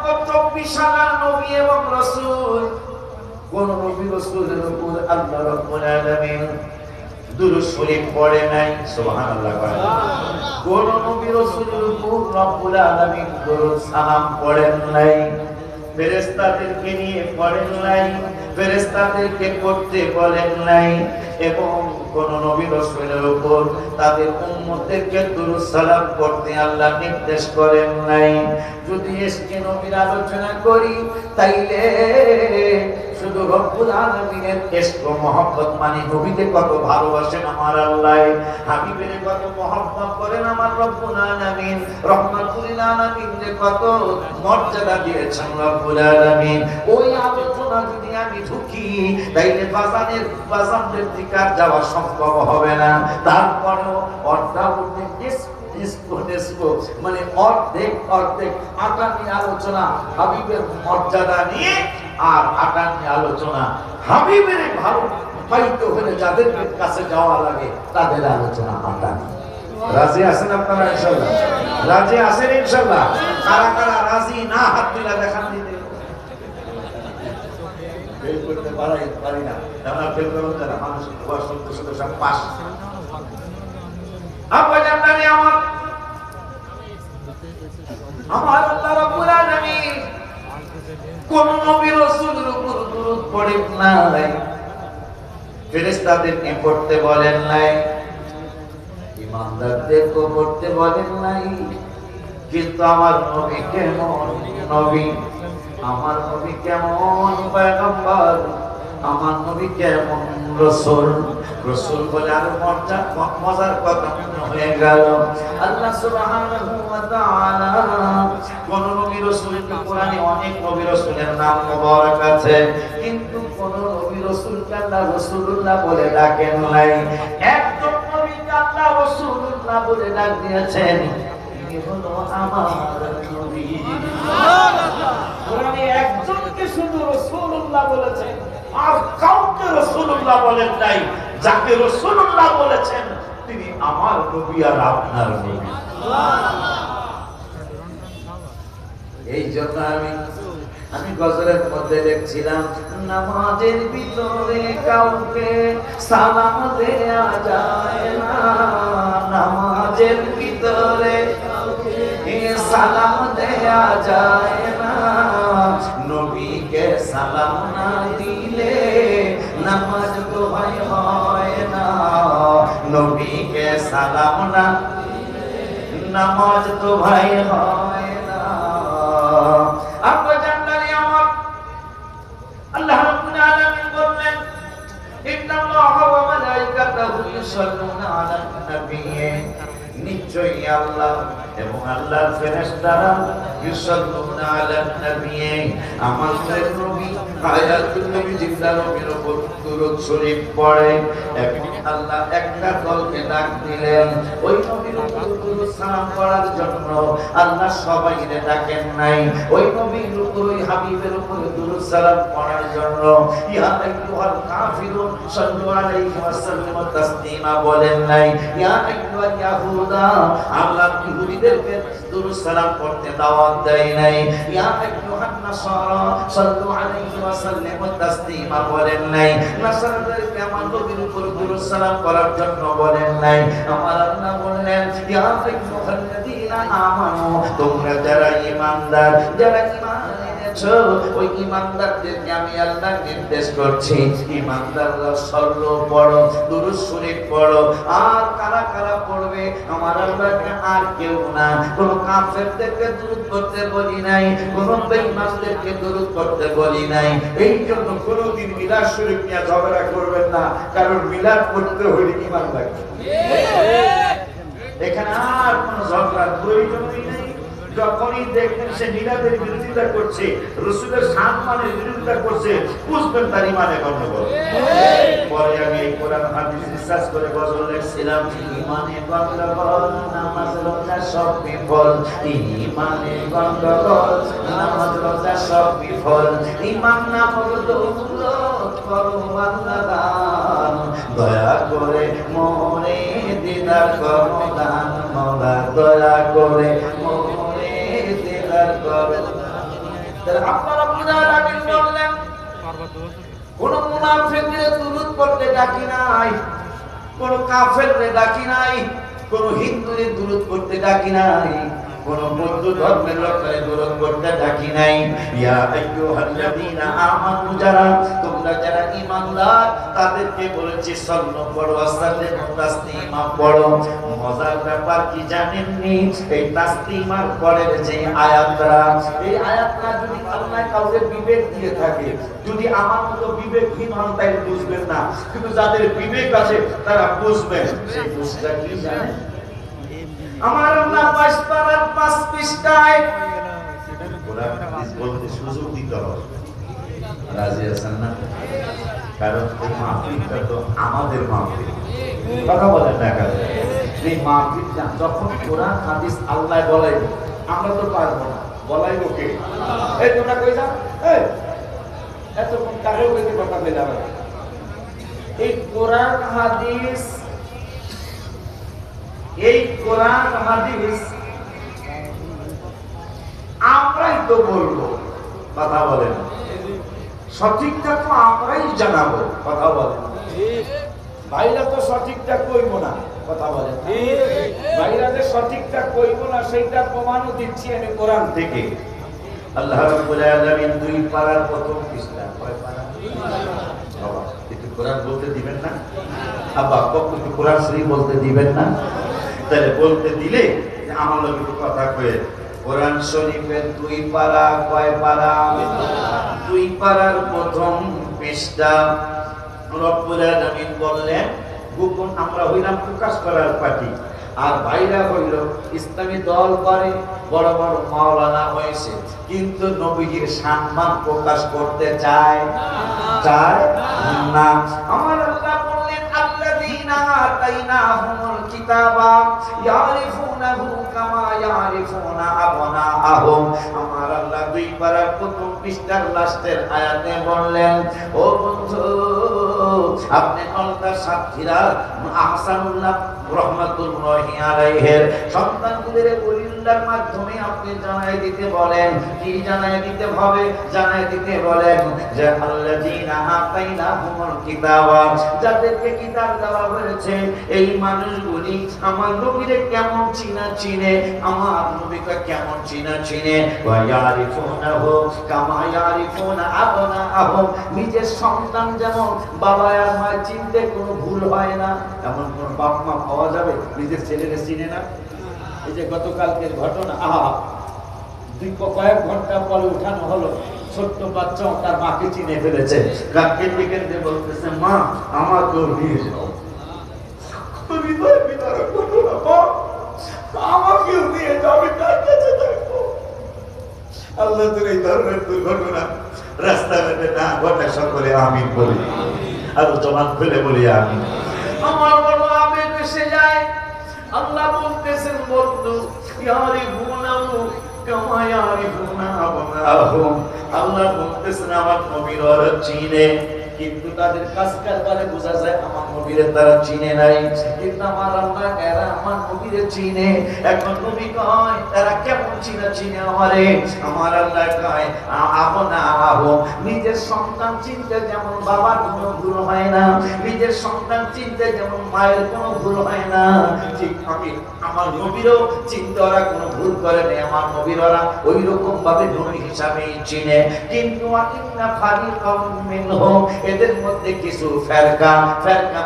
24,000 নবী এবং রাসূল, কোন নবী রাসূলের উপর আল্লাহ রাব্বুল আলামিন দুরূদ শরীফ পড়ে নাই। সুবহানাল্লাহ। কোন নবী রাসূলের উপর রব্বুল আলামিন দুরূদ সালাম পড়েন নাই, ফেরেশতাদেরকে নিয়ে পড়েন নাই, ফেরেশতাদেরকে পড়তে বলেন নাই, এবং কোন নবী রাসূলের উপর তাদের উম্মতদেরকে দুরূদ সালাম পড়তে আল্লাহ নির্দেশ করেন নাই। যদি এসকে নবীর আলোচনা করি তাইলে শুধু রব্বুল আলামিনের ইশক ও মহব্বত, মানে নবীকে কত ভালোবাসেন আমার আল্লাহ, হাবিবের কত মহব্বত করেন আমার রব্বুল আলামিন, রহমাতুল আলামিনকে কত মর্যাদা দিয়েছেন রব্বুল আলামিন। ওই আলোচনা যদি আমি ঢুকি তাইলে বাজানের দিকে যাওয়া সম্ভব হবে না। তারপরেও মানে অর্ধেক আটা নিয়ে আলোচনা হাবিবের মর্যাদা নিয়ে, আর আটা নিয়ে আলোচনা হাবিবের ভালো পাইতে হলে যাদের কাছে যাওয়া লাগে তাদের আলোচনা আটা নিয়ে। রাজি আছেন আপনারা ইনশাআল্লাহ? রাজি আছেন ইনশাআল্লাহ? কারা কারা রাজি না হাত তুলে দেখান দিতে। ফেল করতে পারি না, আমরা ফেল করতে না, মানুষ সব পাস। আমার আল্লাহ রাব্বুল আলামিন কোন নবী রাসূলের উপর দুরূদ পড়েন নাই, ফেরেশতাদেরকে পড়তে বলেন নাই, ইমানদারদেরকে পড়তে বলেন নাই। কিন্তু আমার নবী কেমন নবী, আমার নবী কেমন পয়গম্বর, আমার নবী কেমন রাসূল, রাসূল বলে আর মজার কথা মনে হয়ে গেল। আল্লাহ সুবহানাহু ওয়া তাআলা কোন নবী রাসূলকে কোরআনে অনেক নবী রাসূলের নাম মোবারক আছে, কিন্তু কোন নবী রাসূলকে আল্লাহ রাসূলুল্লাহ বলে ডাকেন নাই। একজন নবীকে আল্লাহ রাসূলুল্লাহ বলে ডাক দিয়েছেন, তিনি হলো আমার নবী। সুবহানাল্লাহ। কোরআনে একজনকে শুধু রাসূলুল্লাহ বলেছেন, আর কাউকে রাসূলুল্লাহ বলেন নাই। যাকে রাসূলুল্লাহ বলেছেন তিনি আমার নবী আর আপনার নবী। এই জন্য আমি গজলের মধ্যে দেখছিলাম, নামাজের ভিতরে কাউকে সালাম দেয়া যায় না, নামাজের ভিতরে কাউকে সালাম দেয়া যায় না, নবীকে সালাম না দিলে নামাজ তো ভাই হয় না, নবীকে সালাম না নামাজ তো ভাই হয় না। আল্লাহ রাব্বুল আলামিন বললেন, ইন্নাল্লাহা ওয়া মালাইকাতাহু ইউসাল্লুনা আলান নবী, নিশ্চয়ই আল্লাহ এবং আল্লাহর ফেরেশতারা ইউসাল্লুনা আলান নবী, আমাদের নবী হায়াতুল নবী জিন্দা নবীর উপর দুরূদ শরীফ পড়ে। এখন আল্লাহ একটা দলকে ডাক দিলেন, ওই নবীর উপর দুরূদ সালাম করার জন্য। আল্লাহ সবাইকে ডাকেন নাই, ওই নবীর উপর, ওই হাবিবের উপর দুরূদ সালাম পড়ার জন্য। ইয়া আইয়ুহাল কাফিরুন সাল্লু আলাইহি ওয়া সাল্লিমু তাসলিমা বলেন নাই। ইয়া আইয়ুহাল ইয়াহুদা, আল্লাহ ইহুদিদেরকে দুরূদ সালাম পড়তে দাওয়াত দেয় নাই। ইয়া আইয়ুহান নাসারা সাল্লু আলাইহি ওয়া সাল্লিমু তাসলিমা বলেন নাই। নাসারাদেরকে আমার নবীর উপর দুরূদ সালাম করার জন্য বলেন নাই। আমার আল্লাহ বললেন, ইয়া আইয়ুহাল্লাযীনা আমানু, তোমরা যারা ঈমানদার, যারা ঈমান এনেছো, ওই ঈমানদারদেরকে আমি আল্লাহ নির্দেশ করছি, ঈমানদাররা সর্ব পড়ো, দুরূদ শরীফ পড়ো। আর কারা কারা পড়বে আমার আল্লাহকে? আর কেউ না। কোন কাফেরদেরকে দুরূদ পড়তে বলি নাই, কোন বেঈমানদেরকে দুরূদ পড়তে বলি নাই। এই জন্য কোনদিন মিলাদ শরীফ নিয়ে ঝগড়া করবেন না, কারণ মিলাদ পড়তে হলে ঈমান লাগবে। এখানে আর কোন ঝগড়ার প্রয়োজনই নেই। যখনই দেখবেন সে মিলাদের বিরোধিতা করছে, রাসূলের সম্মানের বিরোধিতা করছে, বুঝবেন তার ঈমানে গন্ডগোল। পরে আমি এই কোরআন হাদিস রিসার্চ করে গজল লিখছিলাম, ঈমানে গন্ডগোল, নামাজ রোজা সব বিফল, ঈমানে গন্ডগোল, নামাজ রোজা সব বিফল, ঈমান নামক দৌলত করো আল্লাহ দান, দয়া করে মোরে দিদার করো দান, মওলা দয়া করে মোরে দিদার করো। তাহলে আল্লাহ রাব্বুল আলামিন বললেন কোন মুনাফিকদের দুরূদ পড়তে ডাকি নাই, কোন কাফেরদের ডাকি নাই, কোন হিন্দুদের দুরূদ পড়তে ডাকি নাই, কোন বৌদ্ধ ধর্মের লোকের দুরূদ পড়তে ডাকি নাই। ইয়া আইয়ুহাল্লাযীনা আমানু, যারা তোমরা যারা ঈমানদার তাদেরকে বলেছি সাল্লাল্লাহু পড়ো, সাল্লাল্লাহু তাসলিমা পড়ো। মজার ব্যাপার কি জানেননি? এই তাসলিমার পরের যে আয়াতটা, এই আয়াতটা যদি আল্লাহ কাউকে বিবেক দিয়ে থাকে, যদি আমার মতো বিবেকহীন হন তাই বুঝবেন না, কিন্তু যাদের বিবেক আছে তারা বুঝবেন। সেই বুঝটা কি জানেন? আমার আল্লাহ 5 পারার 5 পৃষ্ঠায় কোরআন হাদিস বলতে সুযোগ দিতে হবে। রাজি আছেন না? কারণ এই মাহফিলটা তো আমাদের মাহফিল, কথা বলেন না কেন? এই মাহফিলটা যখন কোরআন হাদিস আল্লাহ বলাইব, আমরা তো পারবো না, বলাইব কে? এই তোমরা কই যাও, এই এতক্ষণ কারো কইতে কথা বললাম। এই কোরআন হাদিস, এই কোরআন হাদিস আমরাই তো বলবো, কথা বলেন। সঠিকটা তো আমরাই জানাবো, কথা বলেন। ভাইরা তো সঠিকটা কইব না, কথা বলেন। ভাইরা যে সঠিকটা কইব না সেইটা প্রমাণও দিচ্ছি আমি কোরআন থেকে। আল্লাহ রাব্বুল আলামিন 2 পারার প্রথম পৃষ্ঠা, কয় পারা? বাবা একটু কোরআন বলতে দিবেন না? আব্বা একটু কোরআন শরীফ বলতে দিবেন না? তাহলে বলতে দিলে আমার লোক একটু কথা কয়ে। কোরআন শরীফের 2 পারা, কয় পারা? 2 পারার প্রথম পৃষ্ঠা। রব্বুল আলামিন বললেন, গোপন আমরা হইলাম প্রকাশ করার পার্টি, আর ভাইরা হইল ইসলামী দল করে, বড় বড় মাওলানা হয়েছে, কিন্তু নবীজির সম্মান প্রকাশ করতে চায় না। আমার আল্লাহ বললেন, আল্লাযীনা আতাইনাহুমুল কিতাবা ইয়ারিফুনাহু কামা ইয়ারিফুনা আবনাআহুম। আমার আল্লাহ 2 পারার প্রথম পৃষ্ঠার লাস্টের আয়াতে বললেন, ও বন্ধু, আপনি নলদার সাথীরা আহসানুল্লাহ রহমাতুল্লাহি আলাইহির সন্তানদের ওলিল্লাহর মাধ্যমে আপনি জানাই দিতে বলেন। কি জানাই দিতে হবে? জানাই দিতে বলেন যে আল্লাযীনা আতাইনাহুমুল কিতাবা, যাদেরকে কিতাব দেওয়া হয়েছে, এই মানুষগুলি আমার নবীরে কেমন চিনে, আমার নবীকে কেমন চিনে। ওয়া ইয়ারিফুনাহু কামা ইয়ারিফুনা আবনাআহুম, নিজের সন্তান যেমন বাবা আর মা চিনতে কোনো ভুল হয় না, এমন কোন বাপ মা পাওয়া যাবে নিজের ছেলেকে চিনে না? এই যে গতকালকের ঘটনা, কয়েক ঘন্টা পরে উঠানো হলো, ছোট্ট বাচ্চা তার মাকে চিনে ফেলেছে, কেঁদে কেঁদে বলতেছে, মা আমাকেও নিয়ে যাও। হৃদয় বিদারক ঘটনা, আমাকেও নিয়ে যাও, আমি কার কাছে থাকবো? আল্লাহ তোর এই ধরনের দুর্ঘটনা রাস্তাঘাটে না ঘটে, সকলে আমিন বলি, আর জবান খুলে বলি আমিন। আমার বড় আবেগ এসে যায়। আল্লাহ বলতেছেন, বন্ধু, ইয়ারিফুনাহু কামা ইয়ারিফুনা আবনাআহুম। আল্লাহ বলতেছেন আমার নবীর ওরা চিনে, কিন্তু তাদের কাজ কারবারে বোঝা যায় আমার নবীরে তারা চিনে নাই। কিন্তু আমার আল্লাহ এরা আমার নবীরে চিনে। এখন নবী কয় তারা কেমন চিনে আমারে? আমার আল্লাহ কয় আবনাআহুম, নিজের সন্তান চিনতে যেমন বাবার কোনো ভুল হয় না, নিজের সন্তান চিনতে যেমন মায়ের কোনো ভুল হয় না, ঠিক আমি আমার নবীরও চিনতে ওরা কোনো ভুল করে নেই। আমার নবীর ওরা ওই রকম ভাবে নবী হিসাবেই চিনে। কিন্তু ইন্না ফারিকাম মিনহুম, এদের মধ্যে কিছু ফেরকা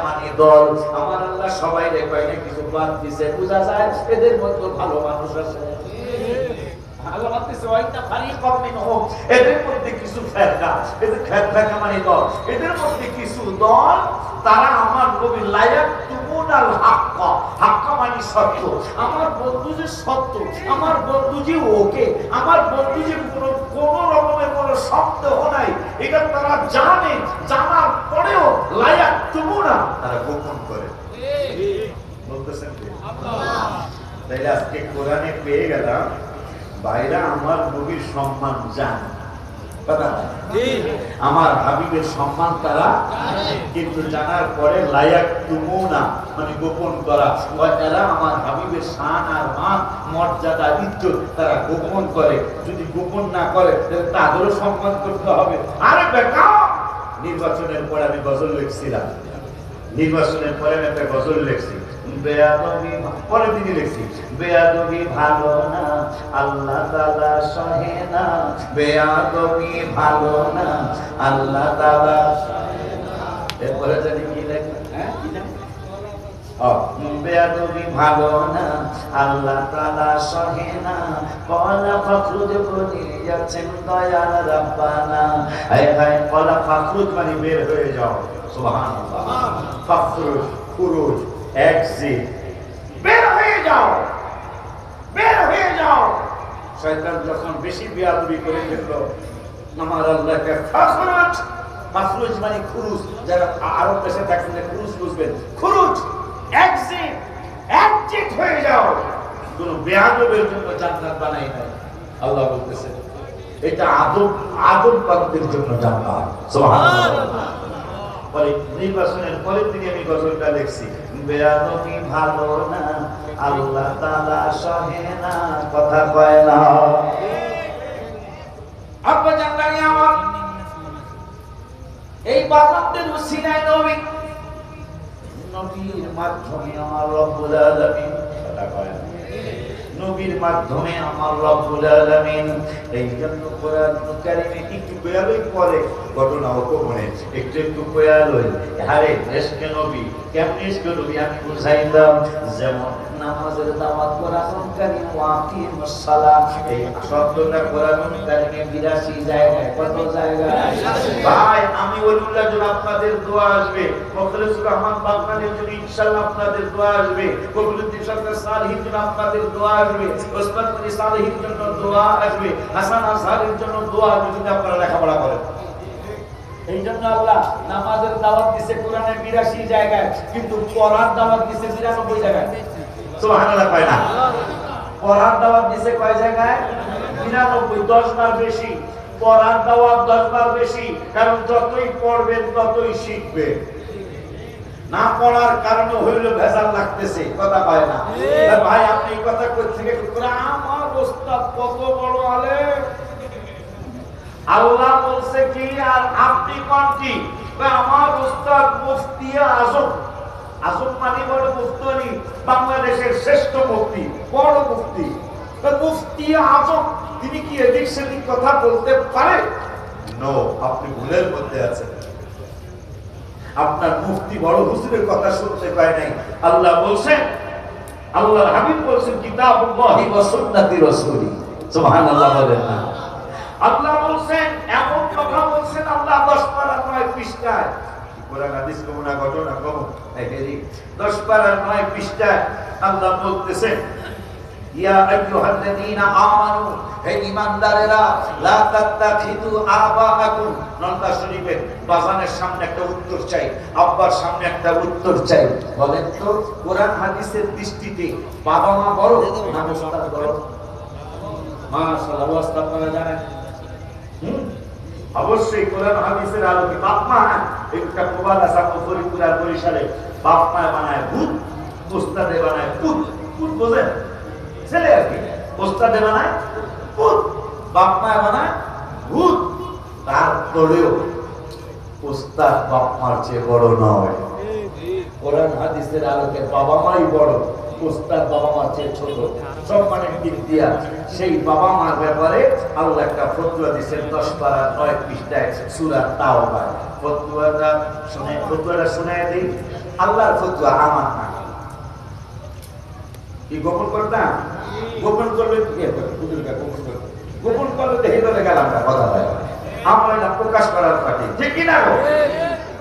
মানে দল, আমার আল্লাহ সবাই রে কয় না, কিছু বাদ দিছে, বোঝা যায় এদের মধ্যে ভালো মানুষ আছে। আল্লাহ বলতেছে, ওয়াইতা ফারিকাম মিনহুম, এদের মধ্যে কিছু ফেরকা, এদের ফেরকা মানে দল, এদের মধ্যে কিছু দল তারা আমার নবী লায়াক তুমুনাল হাক্কা, হাক্কা মানে সত্য, আমার বন্ধু যে সত্য, আমার বন্ধু যে ওকে, আমার বন্ধু যে কোনো রকমের কোনো সন্দেহ নাই, এটা তারা জানে, জানার পরেও লায়াক তুমুনা তারা গোপন করে। বলতেছেন আল্লাহ। তাই আজকে কোরআনে পেয়ে গেলাম, ভাইরা আমার নবীর সম্মান জানে, কথা আমার হাবিবের সম্মান তারা কিন্তু জানার পরে লায়াক তুমুনা মানে গোপন করা, এরা আমার হাবিবের শান আর মান মর্যাদা ইজ্জত তারা গোপন করে। যদি গোপন না করে তাহলে তাদেরও সম্মান করতে হবে। আরে বেটা, নির্বাচনের পরে আমি গজল লিখছিলাম, নির্বাচনের পরে আমি একটা গজল লিখছি, বেয়াদবি পরের দিকে লিখছি, বেয়াদবি ভালো না আল্লাহ তাআলা সহে না, বেয়াদবি ভালো না আল্লাহ তাআলা সহে না। এরপরে জানি কি লেখা, হ্যাঁ কি জানি, বেয়াদবি ভালো না আল্লাহ তাআলা সহে না, কলা ফখরুজ বলে যাচ্ছেন দয়াল রাব্বানা। হায় হায়, কলা ফখরুজ মানে বের হয়ে যাও, সুবহানাল্লাহ। ফখরুজ খুরুজ এক্সিট, বের হয়ে যাও, বের হয়ে যাও। শয়তান যখন বেশি বেয়াদবি করে ফেললো, আমার আল্লাহকে ফখরুজ, ফখরুজ মানে খুরুজ, যারা আরব দেশে থাকেন খুরুজ বুঝবেন, খুরুজ এক্সিট, এক্সিট হয়ে যাও। কোন বেয়াদবের জন্য জান্নাত বানাই নাই, আল্লাহ বলতেছে এটা আদব, আদব পাকদের জন্য জান্নাত, সুবহানাল্লাহ। পরে নির্বাচনের পরের দিকে আমি গজলটা লিখছি, বেয়াদবি ভালো না আল্লাহ তাআলা সহে না, কথা কয় না। আব্বা জানলানি আমার এই বাজারদের উসিলায় নবী, নবীর মাধ্যমে আমার রব্বুল আলামিন, কথা কয় না, নবীর মাধ্যমে আমার রব্বুল আলামিন। এই জন্য কোরআন কারীমে একটু বয়ালই পরে ঘটনা হতো মনে, একটু একটু বয়ালই। আরে এসকে নবী কেমন এসকে নবী আমি বুঝাইলাম, যেমন নামাজের দাওয়াত কোরআন কারীম ওয়াকিমুস সালাত, এই শব্দটা কোরআন কারীমে 82 জায়গায়, কত জায়গায় ভাই? আমি ওলিউল্লাহ জন্য আপনাদের দোয়া আসবে, ফখরুল রহমান বাগনানের জন্য ইনশাআল্লাহ আপনাদের দোয়া আসবে, কবুলুদ্দিন সরকার সালেহীর জন্য আপনাদের দোয়া আসবে, ওসমান গনি সালেহীর জন্য দোয়া আসবে, হাসান আজহারের জন্য দোয়া আসবে, যদি আপনারা লেখাপড়া করেন। এই জন্য আল্লাহ নামাজের দাওয়াত দিয়েছে কোরআনে 82 জায়গায়, কিন্তু পড়ার দাওয়াত দিয়েছে 93 জায়গায়, সুবহানাল্লাহ কয় না? পড়ার দাওয়াত দিয়েছে কয় জায়গায়? 99, 10 বার বেশি। পড়ার দাওয়াত 10 বার বেশি, কারণ যতই পড়বেন ততই শিখবে। না পড়ার কারণে হইলো ভেজাল লাগতেছে, কথা কয় না? ভাই আপনি এই কথা কই থেকে আমার ওস্তাদ কত বড় আলেম, আল্লাহ বলছে কি আর আপনি কোন কি? আমার ওস্তাদ মুফতি আজম, আজম মানে বড় মুফতি, বাংলাদেশের শ্রেষ্ঠ মুফতি, বড় মুফতি, মুফতি আজম, তিনি কি এদিক সেদিক কথা বলতে পারে? নো, আপনি ভুলের মধ্যে আছেন। আপনার মুফতি বড় হুজুরের কথা শুনতে পায় নাই। আল্লাহ বলছেন, আল্লাহর হাবিব বলছেন কিতাবুল্লাহি ওয়া সুন্নাতি রাসূলি, সুবহানাল্লাহ বলেন না? আল্লাহ বলছেন, এমন কথা বলছেন আল্লাহ 10 পারা 9 পৃষ্ঠায়, কোরআন হাদিস কোনা ঘটনা কম একেরি 10 পারা 9 পৃষ্ঠায় আল্লাহ বলতেছেন, ইয়া আইয়ুহাল্লাযীনা আমানু, হে ঈমানদারেরা, লা তাত্তাখিযু আবাআকুম। নন্দা শরীফের বাজানের সামনে একটা উত্তর চাই, আব্বার সামনে একটা উত্তর চাই। বলেন তো কোরআন হাদিসের দৃষ্টিতে বাবা মা বড় না ওস্তাদ বড়? মাশাআল্লাহ, ওস্তাদ আপনারা জানেন, অবশ্যই কোরআন হাদিসের আলোকে বাপ মা, একটা প্রবাদ আছে ফরিদপুর আর বরিশালে, বাপ মা বানায় ভূত, ওস্তাদে বানায় পুত। পুত বোঝেন? ছেলে আর কি, ওস্তাদে বানায় পুত, বাপ মা বানায় ভূত। তারপরেও ওস্তাদ বাপ মার চেয়ে বড় নয়। কোরআন হাদিসের আলোকে বাবা মাই বড়, ওস্তাদ বাবা মার চেয়ে ছোট। সম্মানের দিক দিয়া সেই বাবা মার ব্যাপারে আল্লাহ একটা ফতোয়া দিয়েছেন 10 পারা 9 পৃষ্ঠায় সূরা তাওবা। ফতোয়াটা শুনে দিই, আল্লাহর ফতোয়া, আমার না। কি গোপন করতাম? গোপন করবে গোপন করলে দেখে ধরে গেলাম না, কথা হয় আমরা না প্রকাশ করার পার্টি, ঠিক কি না?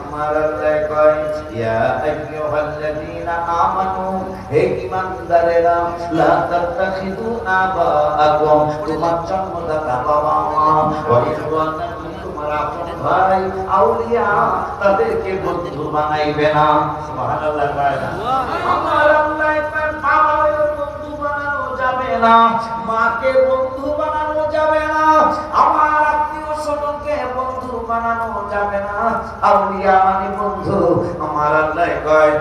আমার আল্লাহ কয়, ইয়া আইয়ুহাল্লাযীনা আমানু, হে ঈমানদারেরা, লা তাত্তাখিযু আবাআকুম, তোমার জন্মদাতা বাবা মা, ওয়া ইখওয়ানাকুম, তোমার আপন ভাই, আউলিয়া, তাদেরকে বন্ধু বানাইবে না। সুবহানাল্লাহ কয় না? আমার আল্লাহ কয়, বাবাকে বন্ধু বানানো যাবে না, মাকে বন্ধু বানানো যাবে না, আমার আত্মীয় স্বজন আউলিয়া মানে বন্ধু। আমার আল্লাহ কয়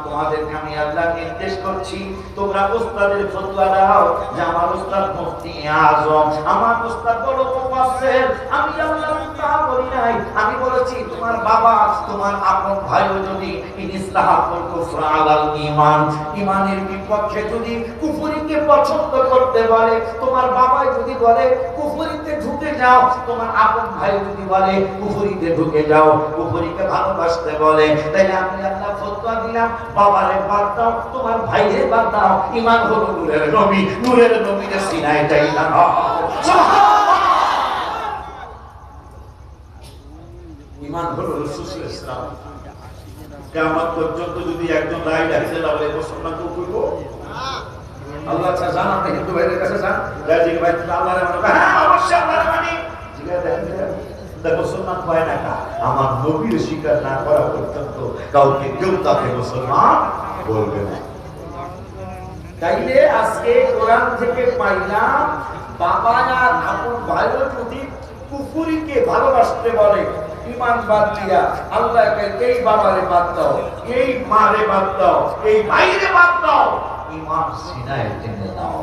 তোমাদেরকে আমি আল্লাহ নির্দেশ করছি, তোমরা উস্তাদের ফতোয়া দাও যে আমার উস্তাদ মুফতি আজম, আমার উস্তাদ বড় মুফাসসির। আমি আল্লাহ তা বলি নাই, আমি বলেছি তোমার বাবা তোমার আপন ভাইও যদি ইনইসলাহাতুল কুফর আলাল ঈমান, ঈমানের বিপক্ষে যদি কুফরিকে পছন্দ করতে বলে, তোমার বাবা যদি বলে কুফরিতে ঢুকে যাও, তোমার আপন ভাই যদি বলে কুফরিতে ঢুকে যাও, কুফরিকে ভালোবাসতে বলে, তাইলে আমি আল্লাহ ফতোয়া দিলাম বাবারে বাদ দাও, তোমার ভাইরে বাদ দাও। ঈমান হলো নূরের নবী, নূরের নবীর সিনায় চাইলা না। সুবহানাল্লাহ। ঈমান হলো রাসূলুল্লাহ ইসলাম। কিয়ামত পর্যন্ত যদি একজন লা ইলাহা ইল্লাল্লাহ বলে মুসলমান তো কইব আল্লাহ ছাড়া জানা আপনি হিন্দু ভাইদের কাছে যান, রাজি ভাই আল্লাহরে মানে, হ্যাঁ অবশ্যই আল্লাহরে মানি, জিজ্ঞাসা দেখেন তা মুসলমান হয় না কা? আমার নবীর স্বীকার না করা পর্যন্ত কাউকে কেউ তাকে মুসলমান বলবে না। তাইলে আজকে কোরআন থেকে পাইলাম বাবা আর আপন ভাইয়ের প্রতি কুফরিকে ভালোবাসতে বলে, ঈমান বাদ দিয়া আল্লাহকে এই বাবারে বাদ দাও, এই মারে বাদ দাও, এই ভাইরে বাদ দাও, ঈমান সিনায় টেনে দাও।